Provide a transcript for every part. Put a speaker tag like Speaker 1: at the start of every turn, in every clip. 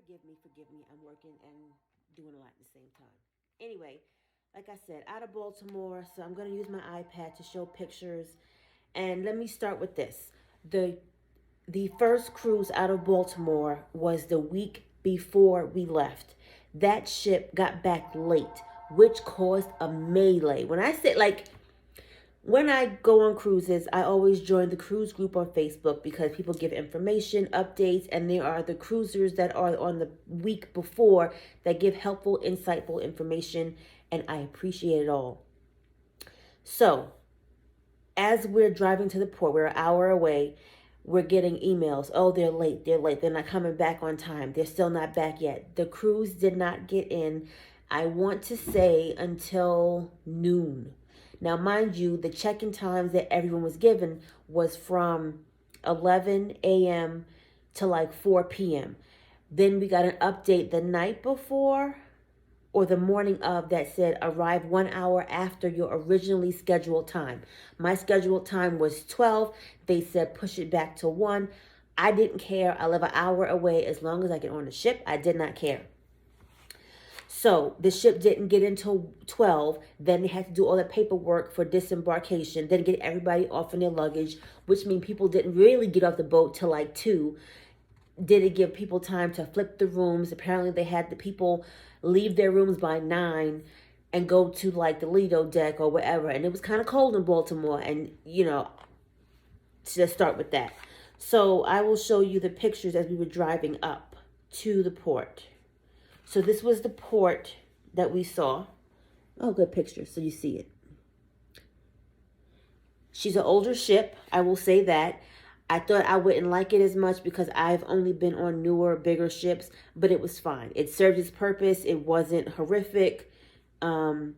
Speaker 1: forgive me. I'm working and doing a lot at the same time. Anyway, like I said, out of Baltimore, so I'm going to use my iPad to show pictures. And let me start with this. The the first cruise out of Baltimore was the week before we left. That ship got back late, which caused a melee. When I go on cruises, I always join the cruise group on Facebook because people give information, updates, and there are the cruisers that are on the week before that give helpful, insightful information, and I appreciate it all. So, as we're driving to the port, we're an hour away, we're getting emails. Oh, they're late, they're not coming back on time, they're still not back yet. The cruise did not get in, I want to say, until noon. Now, mind you, the check-in times that everyone was given was from 11 a.m. to like 4 p.m. Then we got an update the night before or the morning of that said arrive 1 hour after your originally scheduled time. My scheduled time was 12. They said push it back to 1. I didn't care. I live an hour away. As long as I get on the ship, I did not care. So the ship didn't get until 12. Then they had to do all the paperwork for disembarkation, then get everybody off in their luggage, which means people didn't really get off the boat till like 2. Didn't give people time to flip the rooms. Apparently they had the people leave their rooms by 9 and go to like the Lido deck or whatever. And it was kind of cold in Baltimore. And, to start with that. So I will show you the pictures as we were driving up to the port. So this was the port that we saw. Oh, good picture, so you see it. She's an older ship, I will say that. I thought I wouldn't like it as much because I've only been on newer, bigger ships, but it was fine. It served its purpose. It wasn't horrific. And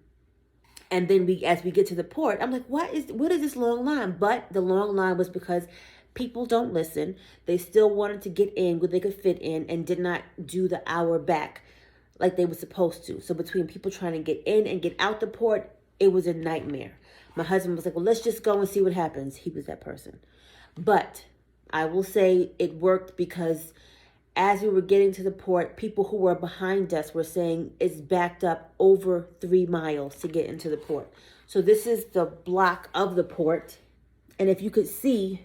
Speaker 1: then as we get to the port, I'm like, what is this long line? But the long line was because people don't listen. They still wanted to get in where they could fit in and did not do the hour back like they were supposed to. So between people trying to get in and get out the port, it was a nightmare. My husband was like, well, let's just go and see what happens. He was that person. But I will say it worked because as we were getting to the port, people who were behind us were saying it's backed up over 3 miles to get into the port. So this is the block of the port. And if you could see,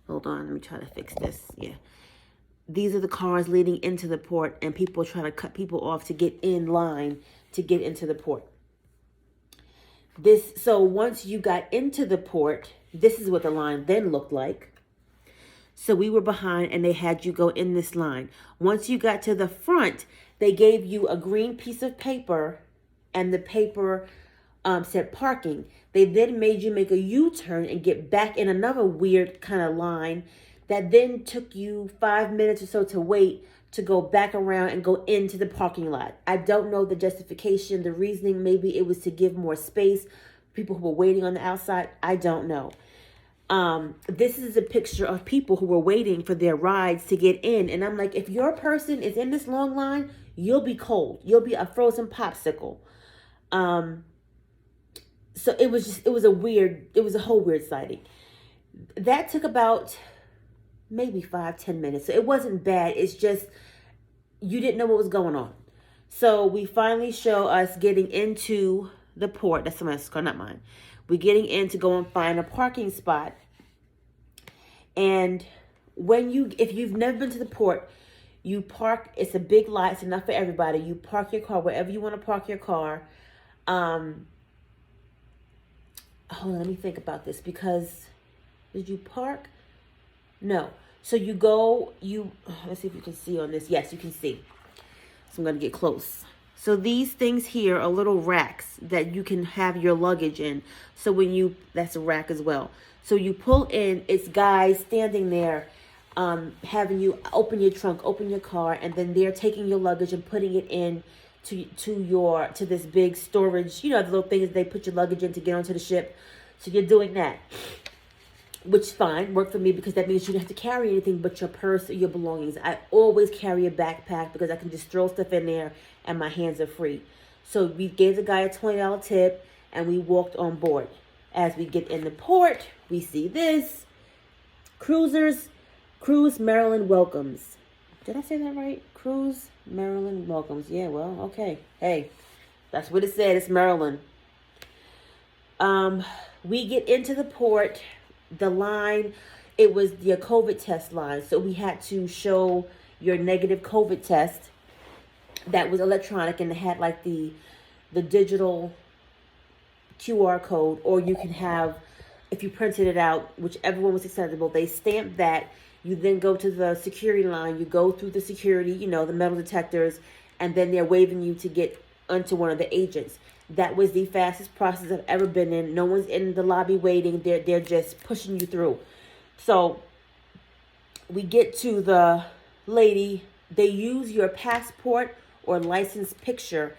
Speaker 1: hold on, let me try to fix this. Yeah. These are the cars leading into the port, and people trying to cut people off to get in line to get into the port. So once you got into the port, this is what the line then looked like. So we were behind, and they had you go in this line. Once you got to the front, they gave you a green piece of paper, and the paper said parking. They then made you make a U-turn and get back in another weird kind of line that then took you 5 minutes or so to wait to go back around and go into the parking lot. I don't know the justification, the reasoning. Maybe it was to give more space for people who were waiting on the outside. I don't know. This is a picture of people who were waiting for their rides to get in. And I'm like, if your person is in this long line, you'll be cold. You'll be a frozen popsicle. So it was a whole weird sighting. That took about maybe 5-10 minutes. So it wasn't bad. It's just you didn't know what was going on. So we finally show us getting into the port. That's someone's car, not mine. We're getting in to go and find a parking spot. And if you've never been to the port, you park. It's a big lot. It's enough for everybody. You park your car wherever you want to park your car. Hold on, let me think about this, because did you park? No. So let's see if you can see on this. Yes, you can see. So I'm going to get close. So these things here are little racks that you can have your luggage in. So that's a rack as well. So you pull in, it's guys standing there, having you open your trunk, open your car, and then they're taking your luggage and putting it in to this big storage, the little things they put your luggage in to get onto the ship. So you're doing that, which fine, worked for me because that means you don't have to carry anything but your purse or your belongings. I always carry a backpack because I can just throw stuff in there and my hands are free. So we gave the guy a $20 tip and we walked on board. As we get in the port, we see this. Cruise Maryland welcomes. Did I say that right? Cruise, Maryland welcomes. Yeah, well, okay. Hey, that's what it said. It's Maryland. We get into the port. The line, it was the COVID test line. So we had to show your negative COVID test that was electronic, and it had like the digital QR code, or you can have, if you printed it out, whichever one was acceptable, they stamped that. You then go to the security line, you go through the security, the metal detectors, and then they're waving you to get onto one of the agents. That was the fastest process I've ever been in. No one's in the lobby waiting. They're just pushing you through. So we get to the lady. They use your passport or license picture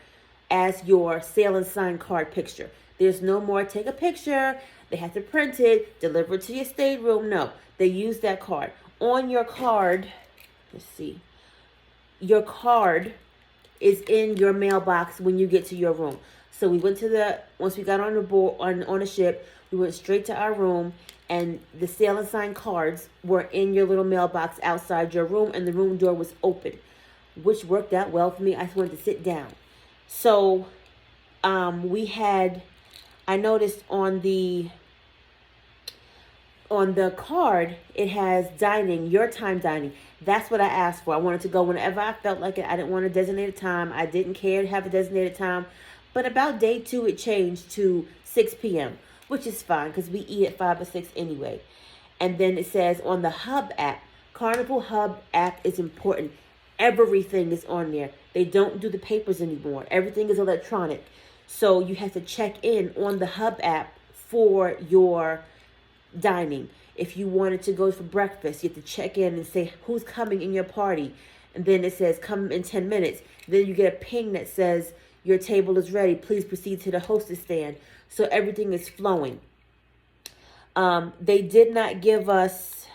Speaker 1: as your sail and sign card picture. There's no more take a picture. They have to print it, deliver it to your stateroom. No, they use that card. On your card, let's see, your card is in your mailbox when you get to your room. So we went to once we got on the board, on the ship, we went straight to our room, and the sail and sign cards were in your little mailbox outside your room, and the room door was open, which worked out well for me. I just wanted to sit down. So I noticed on the card, it has dining, your time dining. That's what I asked for. I wanted to go whenever I felt like it. I didn't want a designated time. I didn't care to have a designated time. But about day 2, it changed to 6 p.m., which is fine because we eat at 5 or 6 anyway. And then it says on the Hub app, Carnival Hub app is important. Everything is on there. They don't do the papers anymore. Everything is electronic. So you have to check in on the Hub app for your dining. If you wanted to go for breakfast, you have to check in and say who's coming in your party. And then it says come in 10 minutes. Then you get a ping that says your table is ready. Please proceed to the hostess stand. So everything is flowing. They did not give us,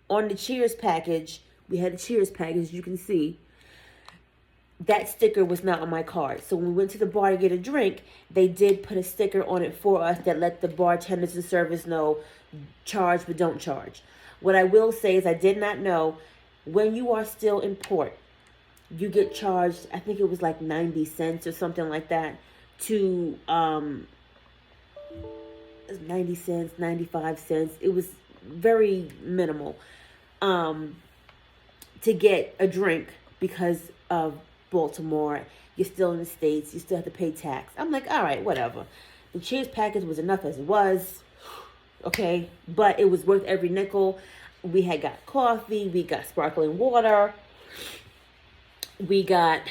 Speaker 1: on the Cheers package, we had a Cheers package, you can see, that sticker was not on my card. So when we went to the bar to get a drink, they did put a sticker on it for us that let the bartenders and servers know, charge but don't charge. What I will say is I did not know, when you are still in port, you get charged, I think it was like 90 cents or something like that, to 90 cents, 95 cents. It was very minimal to get a drink because of Baltimore. You're still in the States. You still have to pay tax. I'm like, all right, whatever. The Cheers package was enough as it was. Okay. But it was worth every nickel. We had got coffee. We got sparkling water. We got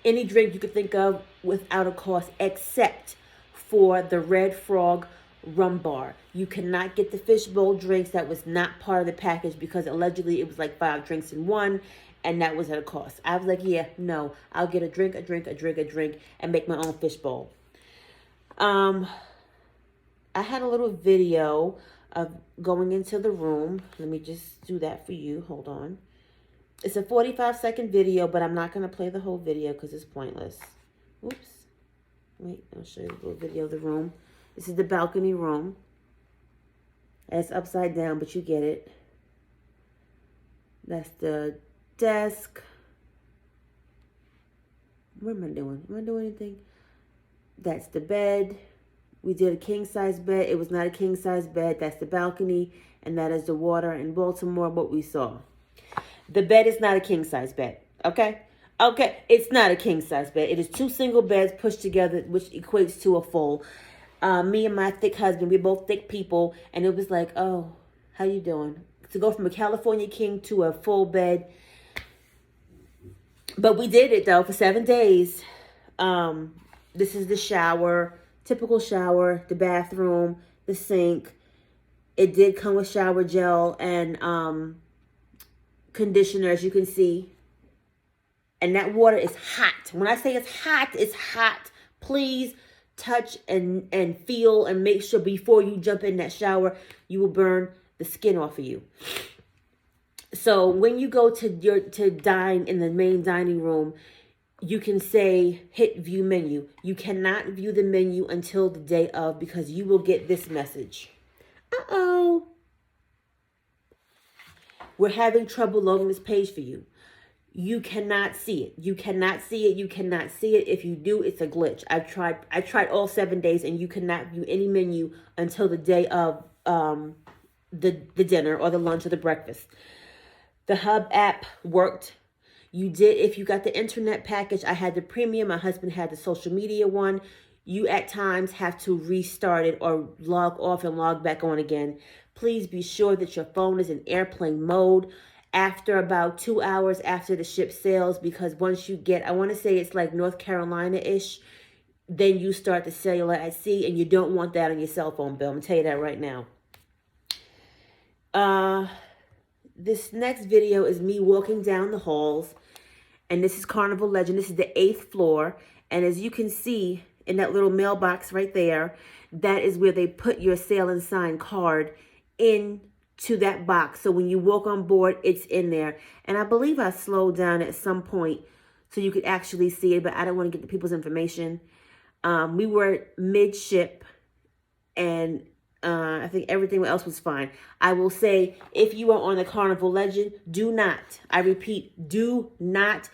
Speaker 1: any drink you could think of without a cost except for the Red Frog rum bar. You cannot get the fishbowl drinks. That was not part of the package because allegedly it was like 5 drinks in one, and that was at a cost. I was like, yeah, no, I'll get a drink, and make my own fishbowl. I had a little video of going into the room. Let me just do that for you. Hold on. It's a 45-second video, but I'm not going to play the whole video because it's pointless. Oops. Wait, I'll show you a little video of the room. This is the balcony room. It's upside down, but you get it. That's the desk. What am I doing? Am I doing anything? That's the bed. We did a king-size bed. It was not a king-size bed. That's the balcony, and that is the water in Baltimore, what we saw. The bed is not a king-size bed, okay? Okay, it's not a king-size bed. It is 2 single beds pushed together, which equates to a full. Me and my thick husband, we're both thick people, and it was like, oh, how you doing? To go from a California king to a full bed. But we did it, though, for 7 days. This is the shower, typical shower, the bathroom, the sink. It did come with shower gel and conditioner, as you can see. And that water is hot. When I say it's hot. Please touch and feel and make sure before you jump in that shower, you will burn the skin off of you. So when you go to dine in the main dining room, you can say hit view menu. You cannot view the menu until the day of because you will get this message. Uh-oh. We're having trouble loading this page for you. You cannot see it. You cannot see it. You cannot see it. If you do, it's a glitch. I tried all 7 days, and you cannot view any menu until the day of the dinner or the lunch or the breakfast. The Hub app worked. You did, if you got the internet package, I had the premium. My husband had the social media one. You at times have to restart it or log off and log back on again. Please be sure that your phone is in airplane mode after about 2 hours after the ship sails, because once you get, I want to say it's like North Carolina-ish, then you start the cellular at sea, and you don't want that on your cell phone bill. I'm going to tell you that right now. This next video is me walking down the halls, and this is Carnival Legend. This is the 8th floor, and as you can see in that little mailbox right there, that is where they put your sail and sign card into that box. So when you walk on board, it's in there. And I believe I slowed down at some point so you could actually see it, but I don't want to get the people's information. We were midship, and I think everything else was fine. I will say, if you are on the Carnival Legend, do not, I repeat, do not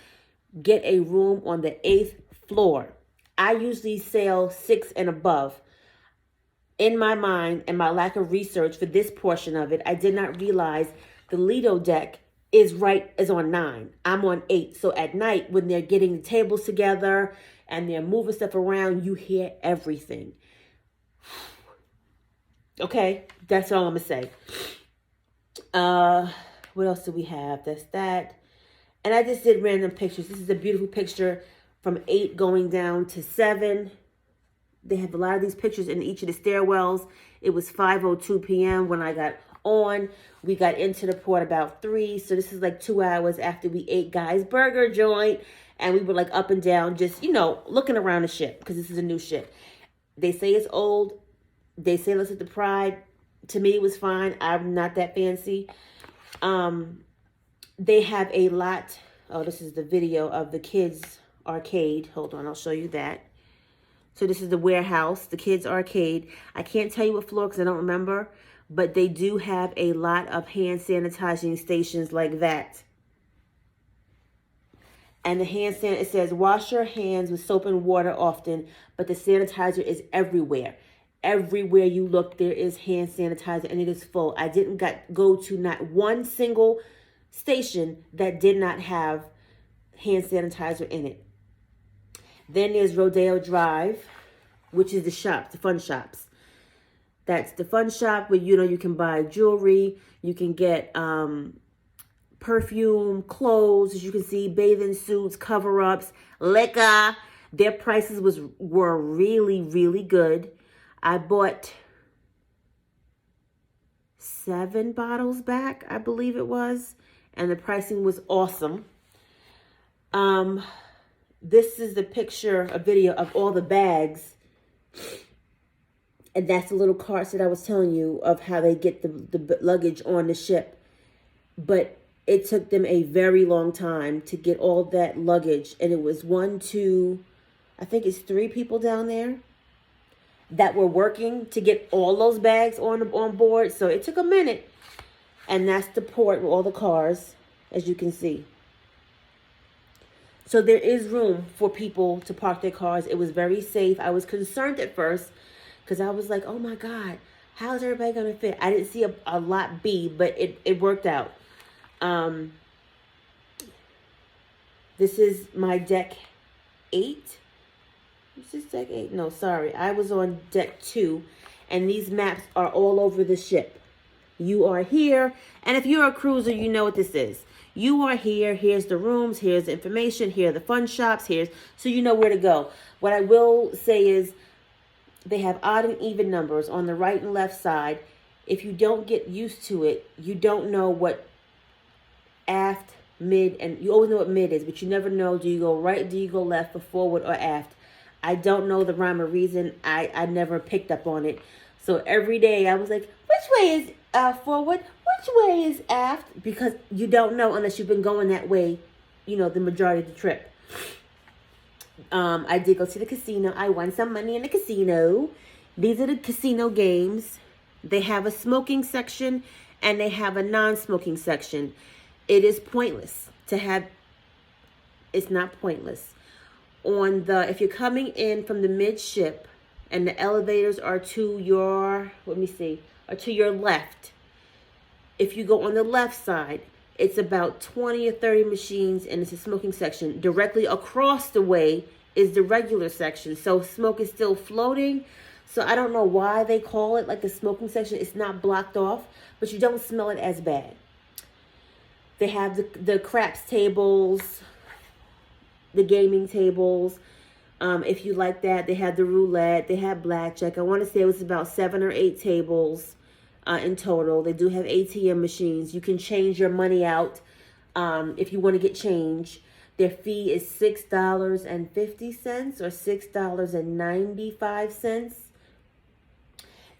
Speaker 1: get a room on the 8th floor. I usually sail 6 and above. In my mind and my lack of research for this portion of it, I did not realize the Lido deck is on 9. I'm on 8. So at night, when they're getting the tables together and they're moving stuff around, you hear everything. Okay, that's all I'm going to say. What else do we have? That's that. And I just did random pictures. This is a beautiful picture from 8 going down to 7. They have a lot of these pictures in each of the stairwells. It was 5:02 p.m. when I got on. We got into the port about 3. So this is like 2 hours after we ate Guy's Burger joint. And we were like up and down, just, looking around the ship, because this is a new ship. They say it's old. They say let's hit the Pride. To me, it was fine. I'm not that fancy. They have a lot. Oh, this is the video of the kids' arcade. Hold on, I'll show you that. So this is the warehouse, the kids' arcade. I can't tell you what floor because I don't remember, but they do have a lot of hand sanitizing stations like that. And the hand sanitizer, it says, wash your hands with soap and water often, but the sanitizer is everywhere. Everywhere you look, there is hand sanitizer, and it is full. I didn't go to not one single station that did not have hand sanitizer in it. Then there's Rodeo Drive, which is the shops, the fun shops. That's the fun shop where, you can buy jewelry. You can get perfume, clothes, as you can see, bathing suits, cover-ups, liquor. Their prices were really, really good. I bought 7 bottles back, I believe it was. And the pricing was awesome. This is a video of all the bags. And that's the little carts that I was telling you of how they get the luggage on the ship. But it took them a very long time to get all that luggage. And it was 1, 2, I think it's 3 people down there that were working to get all those bags on board. So it took a minute. And that's the port with all the cars, as you can see. So there is room for people to park their cars. It was very safe. I was concerned at first because I was like, oh my God, how's everybody going to fit? I didn't see a lot B, but it worked out. This is my deck 8. Is this deck 8? No, sorry. I was on deck 2, and these maps are all over the ship. You are here, and if you're a cruiser, you know what this is. You are here. Here's the rooms. Here's the information. Here are the fun shops. So you know where to go. What I will say is they have odd and even numbers on the right and left side. If you don't get used to it, you don't know what aft, mid, and you always know what mid is, but you never know, do you go right, do you go left, for forward or aft? I don't know the rhyme or reason. I never picked up on it. So every day I was like, which way is forward? Which way is aft? Because you don't know unless you've been going that way, the majority of the trip. I did go to the casino. I won some money in the casino. These are the casino games. They have a smoking section and they have a non-smoking section. It is pointless to have It's not pointless. If you're coming in from the midship and the elevators are to your, are to your left. If you go on the left side, it's about 20 or 30 machines and it's a smoking section. Directly across the way is the regular section. So smoke is still floating. So I don't know why they call it like the smoking section. It's not blocked off, but you don't smell it as bad. They have the craps tables, the gaming tables. If you like that, they have the roulette. They have blackjack. I want to say it was about 7 or 8 tables in total. They do have ATM machines. You can change your money out if you want to get change. Their fee is $6.50 or $6.95.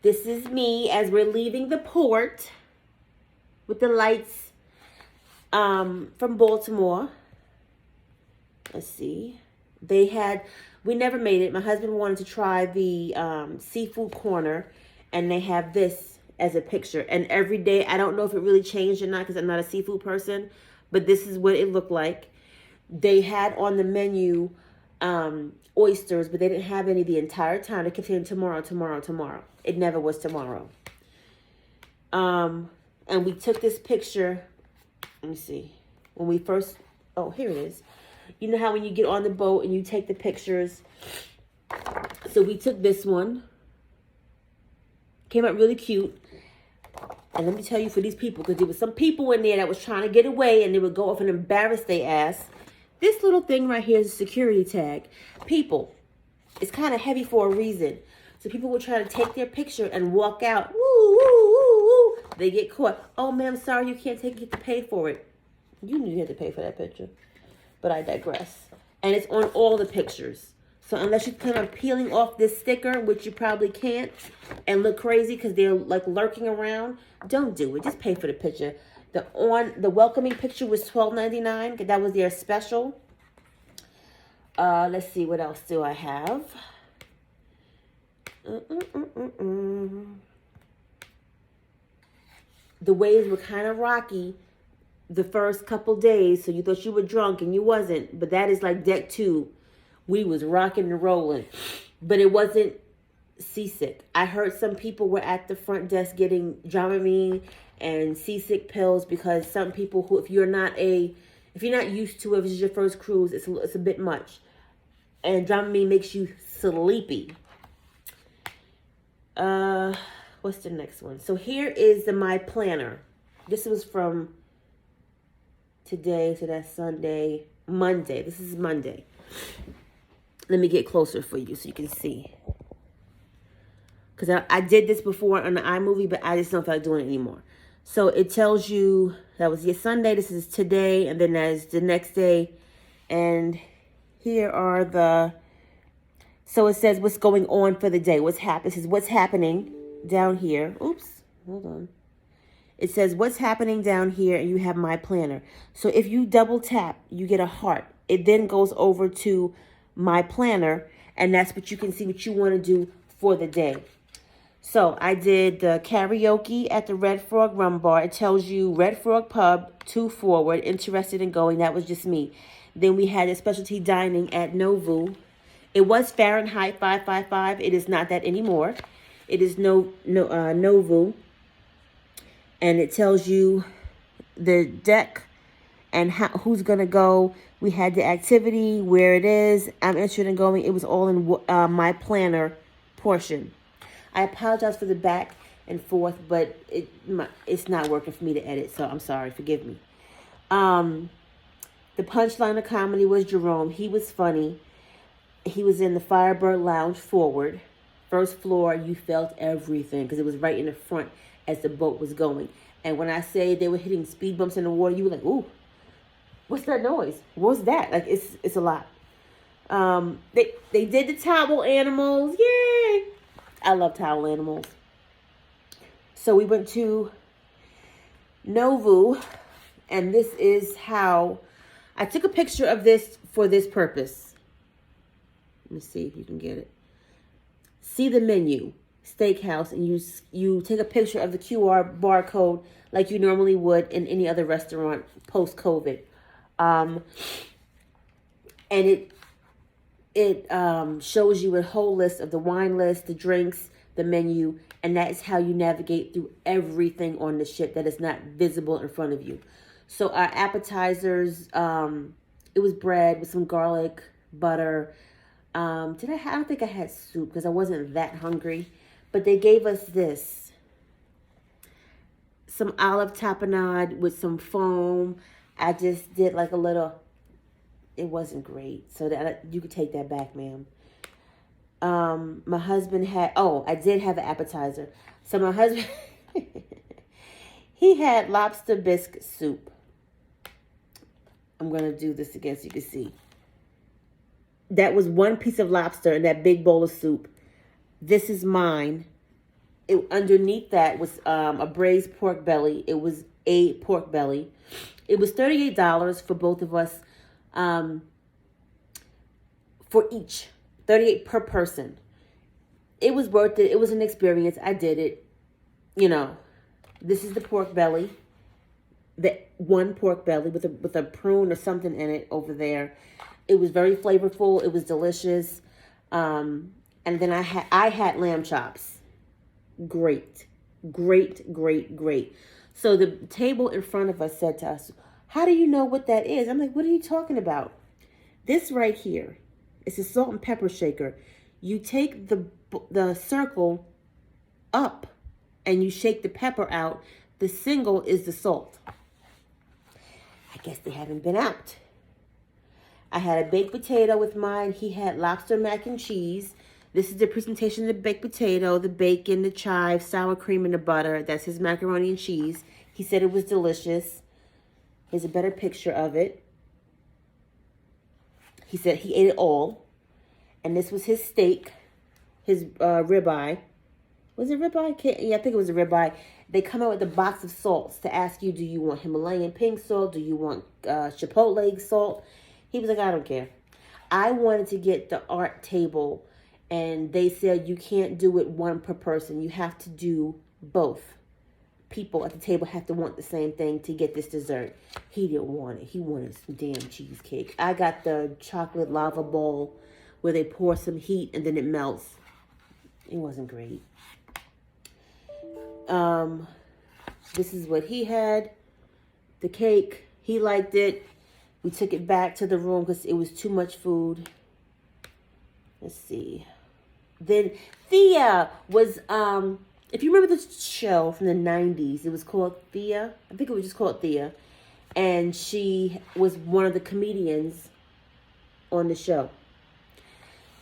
Speaker 1: This is me as we're leaving the port with the lights from Baltimore. Let's see. We never made it. My husband wanted to try the seafood corner, and they have this as a picture. And every day, I don't know if it really changed or not because I'm not a seafood person, but this is what it looked like. They had on the menu oysters, but they didn't have any the entire time. They kept saying tomorrow, tomorrow, tomorrow. It never was tomorrow. And we took this picture. Let me see. When we first, oh, here it is. You know how when you get on the boat and you take the pictures. So we took this one. Came out really cute. And let me tell you, for these people, because there was some people in there that was trying to get away and they would go off and embarrass their ass. This little thing right here is a security tag. People, it's kind of heavy for a reason. So people would try to take their picture and walk out. Woo, woo, woo, woo. They get caught. Oh, ma'am, sorry, you can't take it. You have to pay for it. You knew you had to pay for that picture. But I digress. And it's on all the pictures. So unless you plan on peeling off this sticker, which you probably can't, and look crazy because they're like lurking around, don't do it. Just pay for the picture. The welcoming picture was $12.99. That was their special. Let's see, what else do I have? The waves were kind of rocky the first couple days, so you thought you were drunk and you wasn't. But that is like deck 2. We was rocking and rolling, but it wasn't seasick. I heard some people were at the front desk getting Dramamine and seasick pills because some people who, if you're not used to it, if it's your first cruise, it's a bit much. And Dramamine makes you sleepy. What's the next one? So here is my planner. This was from today, so that's Monday. This is Monday. Let me get closer for you so you can see. Because I did this before on the iMovie, but I just don't feel like doing it anymore. So it tells you, that was your Sunday, this is today, and then that's the next day. And here are so it says what's going on for the day. What's happening? It says what's happening down here. Oops, hold on. It says what's happening down here, and you have my planner. So if you double tap, you get a heart. It then goes over to my planner, and that's what you can see what you want to do for the day. So I did the karaoke at the Red Frog Rum Bar. It tells you Red Frog Pub, 2 forward, interested in going. That was just me. Then we had a specialty dining at Novu. It was Fahrenheit 555. It is not that anymore. It is Novu. And it tells you the deck and who's going to go. We had the activity, where it is. I'm interested in going. It was all in my planner portion. I apologize for the back and forth, but it's not working for me to edit, so I'm sorry. Forgive me. The punchline of comedy was Jerome. He was funny. He was in the Firebird Lounge forward. First floor, you felt everything because it was right in the front as the boat was going. And when I say they were hitting speed bumps in the water, you were like, ooh. What's that noise? What's that? Like, it's a lot. They did the towel animals. Yay! I love towel animals. So we went to Novu, and this is how I took a picture of this for this purpose. Let me see if you can get it. See the menu, steakhouse, and you take a picture of the QR barcode like you normally would in any other restaurant post-COVID. And it shows you a whole list of the wine list, the drinks, the menu, and that is how you navigate through everything on the ship that is not visible in front of you. So our appetizers, it was bread with some garlic, butter. I don't think I had soup because I wasn't that hungry. But they gave us this. Some olive tapenade with some foam. I just did like a little. It wasn't great. So that you could take that back, ma'am. My husband had. Oh, I did have an appetizer. So my husband, he had lobster bisque soup. I'm gonna do this again so you can see. That was one piece of lobster in that big bowl of soup. This is mine. Underneath that was a braised pork belly. It was a pork belly. It was $38 for both of us, for each. $38 per person. It was worth it. It was an experience. I did it. You know, this is the pork belly. The one pork belly with a prune or something in it over there. It was very flavorful. It was delicious. And then I had lamb chops. Great. So the table in front of us said to us, "How do you know what that is?" I'm like, "What are you talking about?" This right here, it's a salt and pepper shaker. You take the circle up and you shake the pepper out. The single is the salt. I guess they haven't been out. I had a baked potato with mine. He had lobster mac and cheese. This is the presentation of the baked potato, the bacon, the chives, sour cream, and the butter. That's his macaroni and cheese. He said it was delicious. Here's a better picture of it. He said he ate it all. And this was his steak, his ribeye. Was it ribeye? Yeah, I think it was a ribeye. They come out with a box of salts to ask you, do you want Himalayan pink salt? Do you want Chipotle salt? He was like, I don't care. I wanted to get the art table, and they said you can't do it one per person. You have to do both. People at the table have to want the same thing to get this dessert. He didn't want it. He wanted some damn cheesecake. I got the chocolate lava bowl where they pour some heat and then it melts. It wasn't great. This is what he had. The cake. He liked it. We took it back to the room because it was too much food. Let's see. Then Thea was, if you remember the show from the 90s, it was called Thea. I think it was just called Thea. And she was one of the comedians on the show.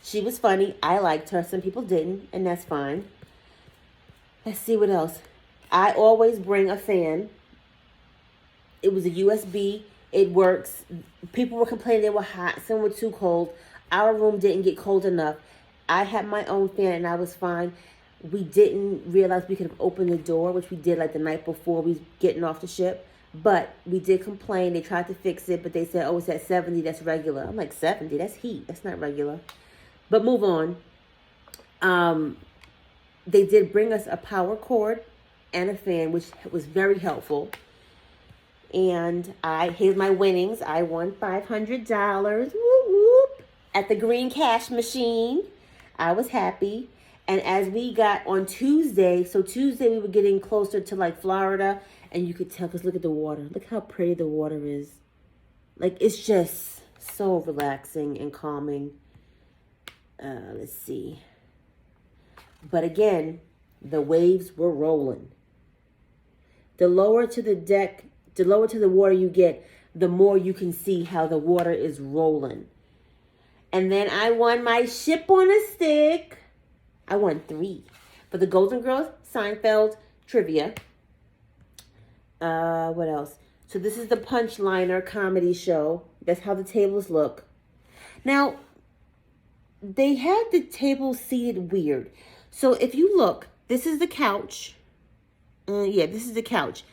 Speaker 1: She was funny. I liked her. Some people didn't, and that's fine. Let's see what else. I always bring a fan. It was a USB. It works. People were complaining they were hot. Some were too cold. Our room didn't get cold enough. I had my own fan, and I was fine. We didn't realize we could have opened the door, which we did like the night before we was getting off the ship. But we did complain. They tried to fix it, but they said, oh, it's at 70. That's regular. I'm like, 70? That's heat. That's not regular. But move on. They did bring us a power cord and a fan, which was very helpful. And here's my winnings. I won $500. Whoop, whoop, at the green cash machine. I was happy. And as we got on Tuesday, so Tuesday we were getting closer to like Florida, and you could tell, because look at the water. Look how pretty the water is. Like, it's just so relaxing and calming. Let's see. But again, the waves were rolling. The lower to the water you get, the more you can see how the water is rolling. And then I won my ship on a stick. I won 3 for the Golden Girls Seinfeld trivia. What else? So this is the Punchliner comedy show. That's how the tables look. Now, they had the table seated weird. So if you look, this is the couch. This is the couch.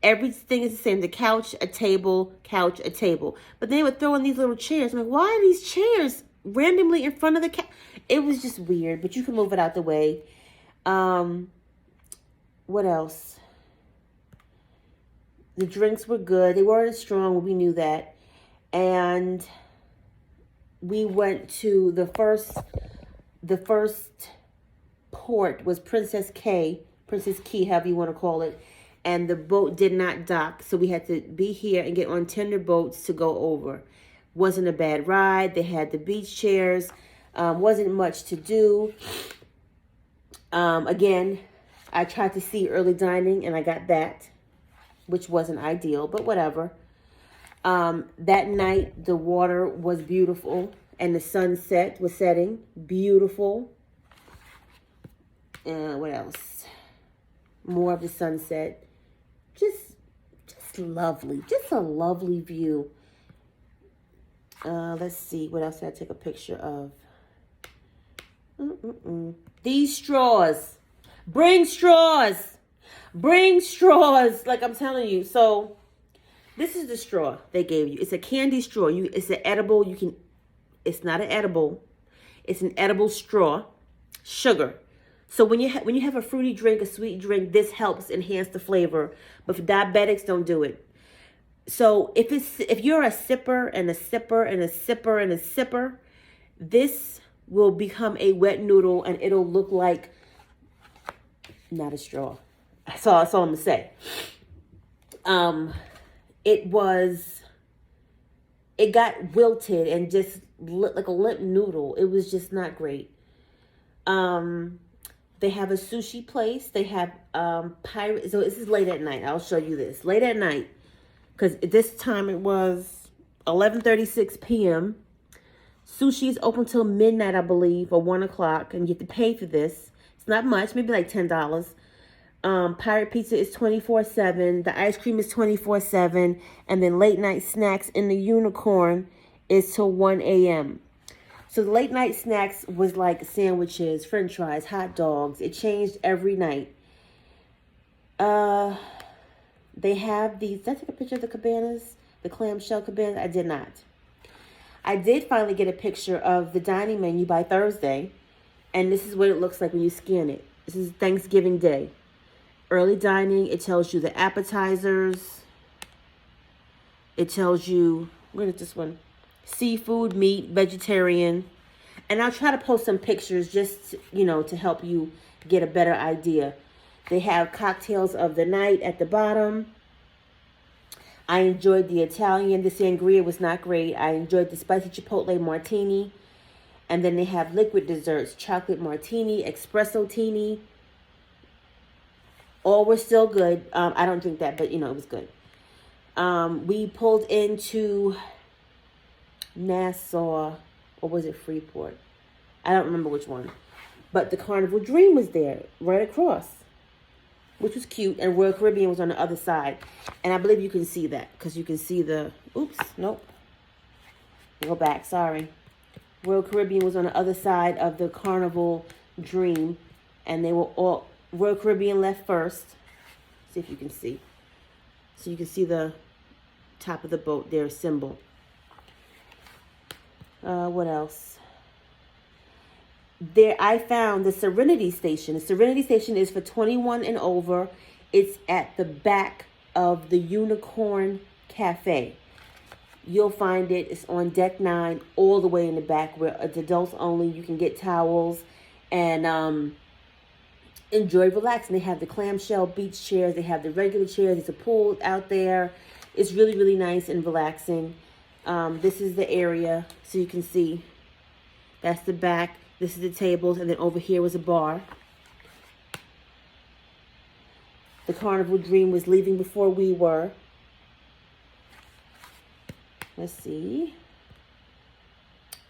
Speaker 1: Everything is the same. The couch, a table, couch, a table. But they would throw in these little chairs. I'm like, why are these chairs randomly in front of the couch? It was just weird, but you can move it out the way. What else? The drinks were good. They weren't as strong. We knew that. And we went to the first port was Princess Key, however you want to call it. And the boat did not dock. So we had to be here and get on tender boats to go over. Wasn't a bad ride. They had the beach chairs. Wasn't much to do. Again, I tried to see early dining and I got that, which wasn't ideal, but whatever. That night, the water was beautiful and the sunset was setting. Beautiful. What else? More of the sunset. Just lovely. Just a lovely view. Let's see. What else did I take a picture of? These straws. Bring straws. Bring straws. Like I'm telling you. So this is the straw they gave you. It's a candy straw. It's an edible. It's not an edible. It's an edible straw. Sugar. So when you have a fruity drink, a sweet drink, this helps enhance the flavor. But for diabetics, don't do it. So if you're a sipper and a sipper and a sipper and a sipper, this will become a wet noodle and it'll look like not a straw. That's all I'm gonna say. It got wilted and just like a limp noodle. It was just not great. They have a sushi place. They have pirate. So this is late at night. I'll show you this. Late at night. Because this time it was 11:36 p.m. Sushi is open till midnight, I believe, or 1 o'clock. And you have to pay for this. It's not much. Maybe like $10. Pirate pizza is 24/7. The ice cream is 24/7. And then late night snacks in the Unicorn is till 1 a.m. So the late night snacks was like sandwiches, french fries, hot dogs. It changed every night. They have these. Did I take a picture of the cabanas? The clamshell cabanas? I did not. I did finally get a picture of the dining menu by Thursday. And this is what it looks like when you scan it. This is Thanksgiving Day. Early dining. It tells you the appetizers. It tells you, where is this one? Seafood, meat, vegetarian. And I'll try to post some pictures just, to help you get a better idea. They have cocktails of the night at the bottom. I enjoyed the Italian. The sangria was not great. I enjoyed the spicy chipotle martini. And then they have liquid desserts, chocolate martini, espresso tini. All were still good. I don't drink that, but, it was good. We pulled into Nassau, or was it Freeport? I don't remember which one. But the Carnival Dream was there, right across, which was cute. And Royal Caribbean was on the other side. And I believe you can see that, because you can see nope. Go back, sorry. Royal Caribbean was on the other side of the Carnival Dream. And they were all, Royal Caribbean left first. See if you can see. So you can see the top of the boat, their symbol. What else? There, I found the Serenity Station. The Serenity Station is for 21 and over. It's at the back of the Unicorn Cafe. You'll find it. It's on deck 9, all the way in the back, where it's adults only. You can get towels and enjoy relaxing. They have the clamshell beach chairs. They have the regular chairs. There's a pool out there. It's really, really nice and relaxing. This is the area, so you can see. That's the back. This is the tables, and then over here was a bar. The Carnival Dream was leaving before we were. Let's see.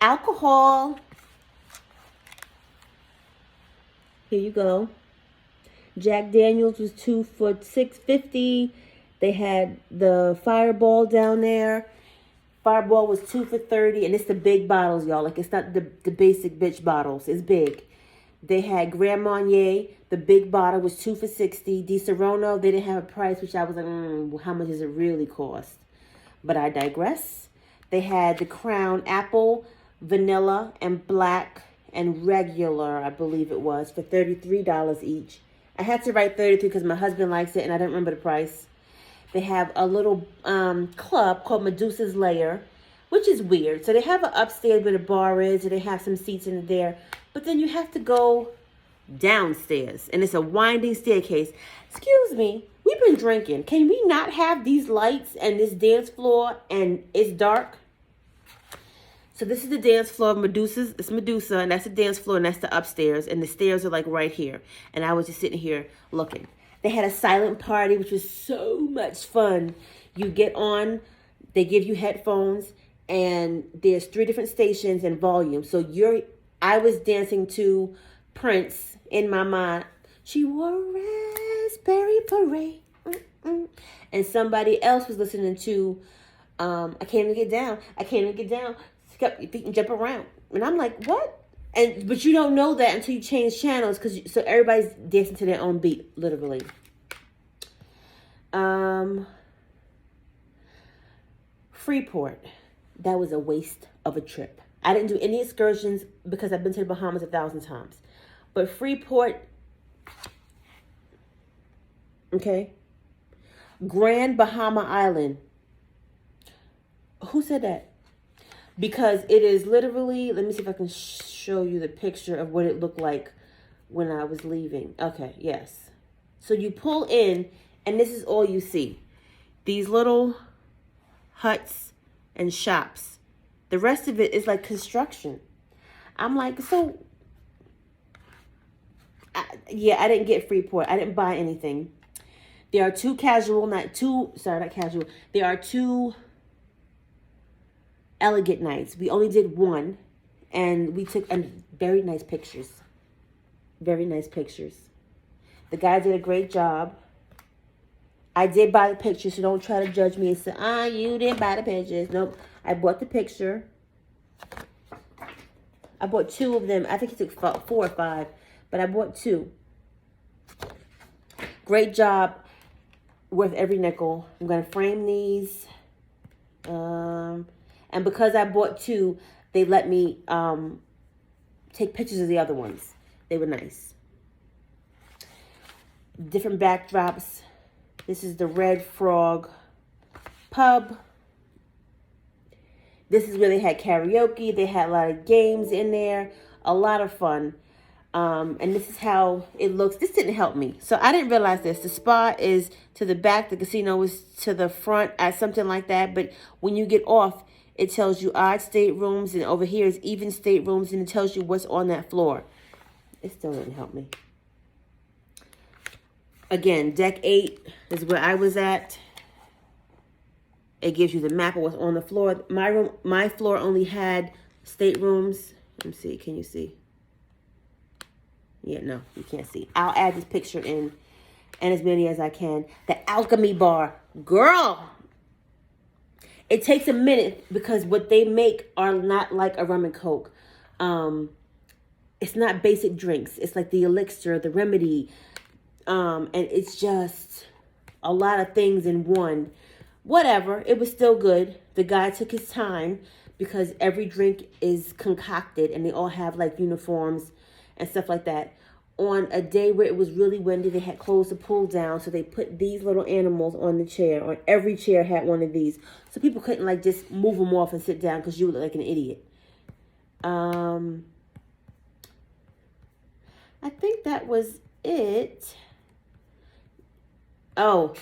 Speaker 1: Alcohol. Here you go. Jack Daniels was 2 for $6.50. They had the Fireball down there. Fireball was 2 for $30, and it's the big bottles, y'all. Like, it's not the basic bitch bottles. It's big. They had Grand Marnier. The big bottle was 2 for $60. Di Serono, they didn't have a price, which I was like, how much does it really cost? But I digress. They had the Crown Apple, Vanilla, and Black, and Regular, I believe it was, for $33 each. I had to write 33 because my husband likes it, and I didn't remember the price. They have a little club called Medusa's Lair, which is weird. So they have an upstairs where the bar is, and they have some seats in there. But then you have to go downstairs, and it's a winding staircase. Excuse me, we've been drinking. Can we not have these lights and this dance floor, and it's dark? So this is the dance floor. Medusa's, it's Medusa, and that's the dance floor, and that's the upstairs, and the stairs are like right here. And I was just sitting here looking. They had a silent party, which was so much fun. You get on, they give you headphones, and there's 3 different stations and volumes. So I was dancing to Prince in my mind. She wore a raspberry beret. And somebody else was listening to, I can't even get down. I can't even get down. Skip your feet and jump around. And I'm like, what? But you don't know that until you change channels, so everybody's dancing to their own beat, literally. Freeport. That was a waste of a trip. I didn't do any excursions because I've been to the Bahamas 1,000 times. But Freeport, okay? Grand Bahama Island. Who said that? Because it is literally, let me see if I can show you the picture of what it looked like when I was leaving. Okay, yes. So you pull in, and this is all you see. These little huts and shops. The rest of it is like construction. I'm like, so, I didn't get Freeport. I didn't buy anything. There are there are 2 elegant nights. We only did one, and we took very nice pictures. Very nice pictures. The guy did a great job. I did buy the pictures, so don't try to judge me and say, you didn't buy the pictures. Nope, I bought the picture. I bought 2 of them. I think he took 4 or 5, but I bought 2. Great job, worth every nickel. I'm going to frame these. And because I bought 2, they let me take pictures of the other ones. They were nice. Different backdrops. This is the Red Frog Pub. This is where they had karaoke. They had a lot of games in there. A lot of fun. And this is how it looks. This didn't help me. So I didn't realize this. The spa is to the back. The casino is to the front, something like that. But when you get off, it tells you odd staterooms, and over here is even staterooms, and it tells you what's on that floor. It still didn't help me. Again, deck 8 is where I was at. It gives you the map of what's on the floor. My floor only had staterooms. Let me see. Can you see? Yeah, no, you can't see. I'll add this picture in, and as many as I can. The Alchemy Bar. Girl! It takes a minute because what they make are not like a rum and coke. It's not basic drinks. It's like the elixir, the remedy. And it's just a lot of things in one. Whatever. It was still good. The guy took his time because every drink is concocted and they all have like uniforms and stuff like that. On a day where it was really windy, they had closed the pool down, so they put these little animals on the chair. On every chair had one of these, so people couldn't like just move them off and sit down because you would look like an idiot. I think that was it. Oh,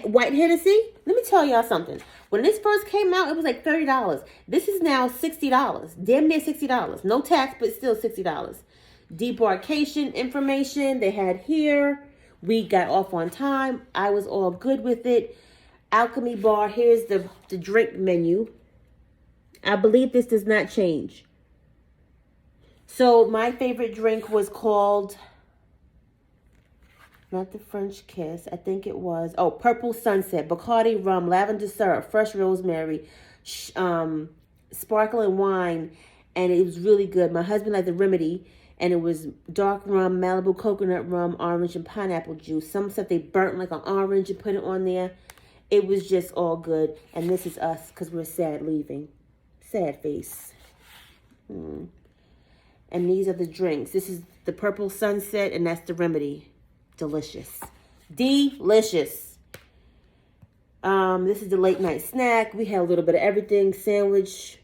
Speaker 1: White Hennessy. Let me tell y'all something. When this first came out, it was like $30. This is now $60. Damn near $60. No tax, but still $60. Debarkation information they had here. We got off on time. I was all good with it. Alchemy Bar. Here's the drink menu. I believe this does not change. So my favorite drink was called, not the French Kiss, I think it was, Purple Sunset, Bacardi rum, lavender syrup, fresh rosemary, sparkling wine, and it was really good. My husband liked the remedy, and it was dark rum, Malibu coconut rum, orange, and pineapple juice. Some stuff they burnt like an orange and put it on there. It was just all good. And this is us because we're sad leaving. Sad face. And these are the drinks. This is the Purple Sunset, and that's the remedy. Delicious. Delicious. This is the late night snack. We had a little bit of everything: sandwich,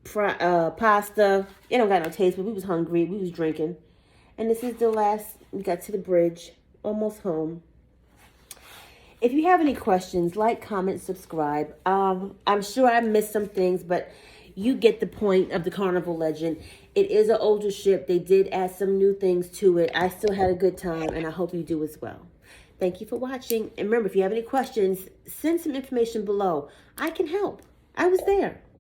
Speaker 1: pasta. It don't got no taste, but we was hungry. We was drinking. And this is the last. We got to the bridge, almost home. If you have any questions, like, comment, subscribe. I'm sure I missed some things, but you get the point of the Carnival Legend. It is an older ship. They did add some new things to it. I still had a good time, and I hope you do as well. Thank you for watching. And remember, if you have any questions, send some information below. I can help. I was there.